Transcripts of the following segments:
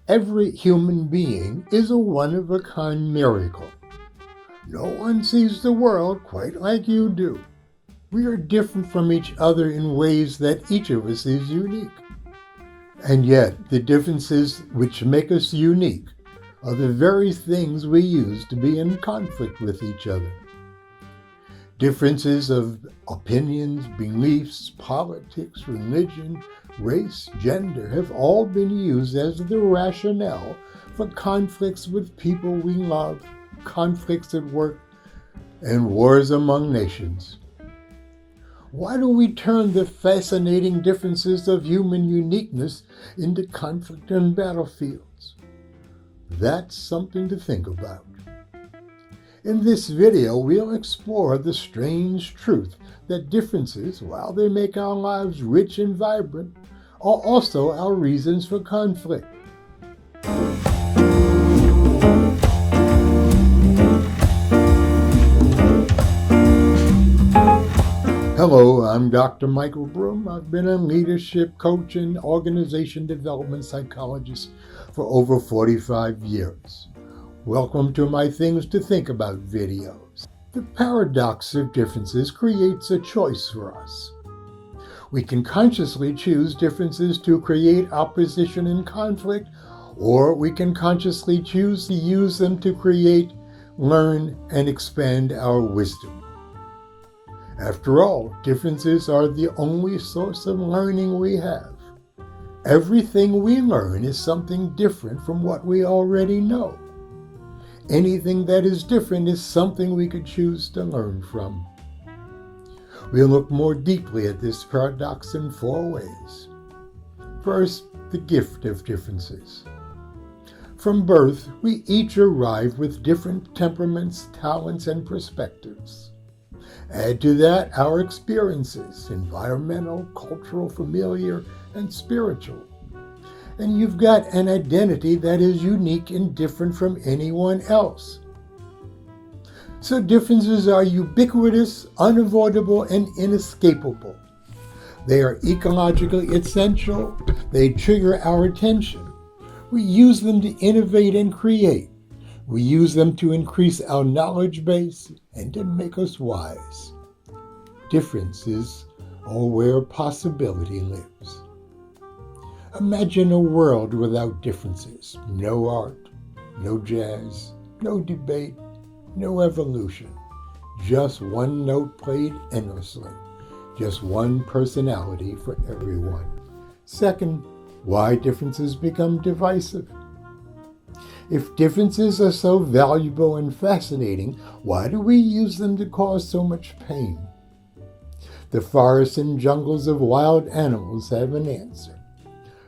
Every human being is a one-of-a-kind miracle. No one sees the world quite like you do. We are different from each other in ways that each of us is unique. And yet, the differences which make us unique are the very things we use to be in conflict with each other. Differences of opinions, beliefs, politics, religion, race, gender have all been used as the rationale for conflicts with people we love, conflicts at work, and wars among nations. Why do we turn the fascinating differences of human uniqueness into conflict and battlefields? That's something to think about. In this video, we'll explore the strange truth that differences, while they make our lives rich and vibrant, are also our reasons for conflict. Hello, I'm Dr. Michael Broom. I've been a leadership coach and organization development psychologist for over 45 years. Welcome to my Things to Think About videos. The paradox of differences creates a choice for us. We can consciously choose differences to create opposition and conflict, or we can consciously choose to use them to create, learn, and expand our wisdom. After all, differences are the only source of learning we have. Everything we learn is something different from what we already know. Anything that is different is something we could choose to learn from. We'll look more deeply at this paradox in 4 ways. First, the gift of differences. From birth, we each arrive with different temperaments, talents, and perspectives. Add to that our experiences, environmental, cultural, familiar, and spiritual. And you've got an identity that is unique and different from anyone else. So differences are ubiquitous, unavoidable, and inescapable. They are ecologically essential. They trigger our attention. We use them to innovate and create. We use them to increase our knowledge base and to make us wise. Differences are where possibility lives. Imagine a world without differences. No art, no jazz, no debate, no evolution. Just one note played endlessly. Just one personality for everyone. Second, why differences become divisive. If differences are so valuable and fascinating, why do we use them to cause so much pain? The forests and jungles of wild animals have an answer.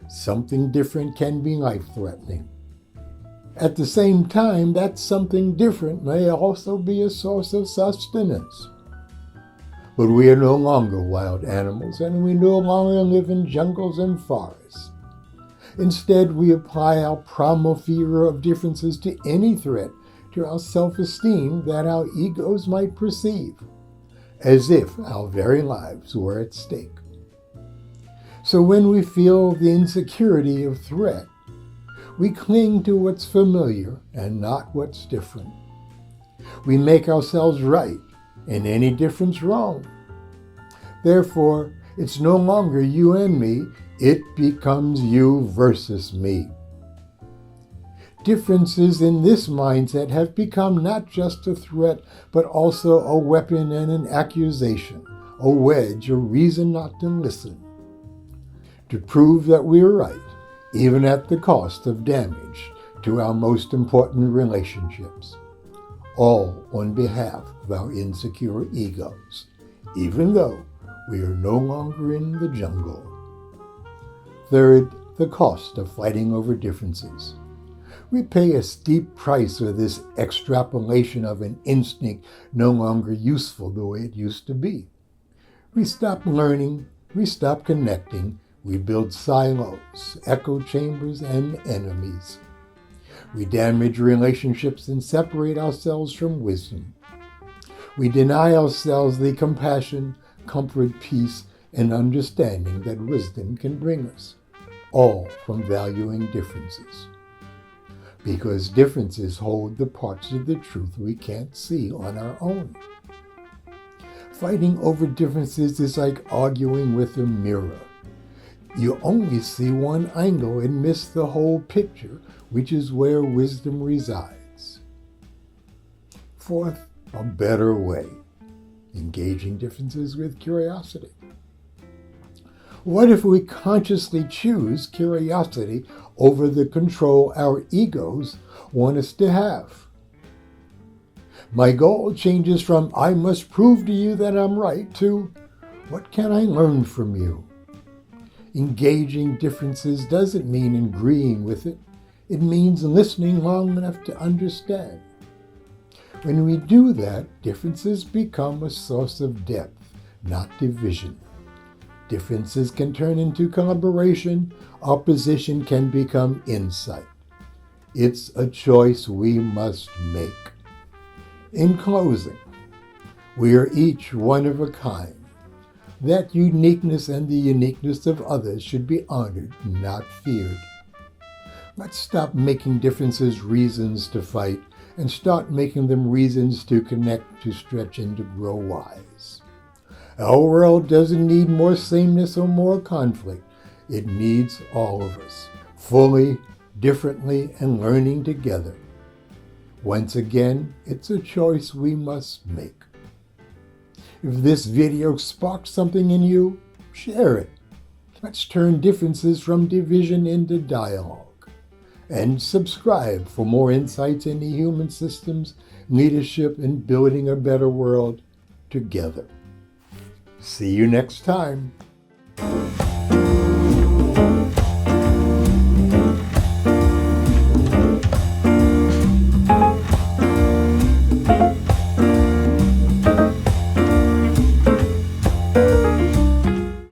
Something different can be life-threatening. At the same time, that something different may also be a source of sustenance. But we are no longer wild animals, and we no longer live in jungles and forests. Instead, we apply our primal fear of differences to any threat to our self-esteem that our egos might perceive, as if our very lives were at stake. So when we feel the insecurity of threat, we cling to what's familiar and not what's different. We make ourselves right and any difference wrong. Therefore, it's no longer you and me, it becomes you versus me. Differences in this mindset have become not just a threat, but also a weapon and an accusation, a wedge, a reason not to listen. To prove that we're right, even at the cost of damage to our most important relationships. All on behalf of our insecure egos, even though we are no longer in the jungle. Third, the cost of fighting over differences. We pay a steep price for this extrapolation of an instinct no longer useful the way it used to be. We stop learning, we stop connecting, we build silos, echo chambers, and enemies. We damage relationships and separate ourselves from wisdom. We deny ourselves the compassion, comfort, peace, and understanding that wisdom can bring us, all from valuing differences. because differences hold the parts of the truth we can't see on our own. Fighting over differences is like arguing with a mirror. You only see one angle and miss the whole picture, which is where wisdom resides. Fourth, a better way. Engaging differences with curiosity. What if we consciously choose curiosity over the control our egos want us to have? My goal changes from I must prove to you that I'm right to what can I learn from you? Engaging differences doesn't mean agreeing with it. It means listening long enough to understand. When we do that, differences become a source of depth, not division. Differences can turn into collaboration. Opposition can become insight. It's a choice we must make. In closing, we are each one of a kind. That uniqueness and the uniqueness of others should be honored, not feared. Let's stop making differences reasons to fight and start making them reasons to connect, to stretch, and to grow wise. Our world doesn't need more sameness or more conflict. It needs all of us, fully, differently, and learning together. Once again, it's a choice we must make. If this video sparked something in you, share it. Let's turn differences from division into dialogue. And subscribe for more insights into human systems, leadership, and building a better world together. See you next time.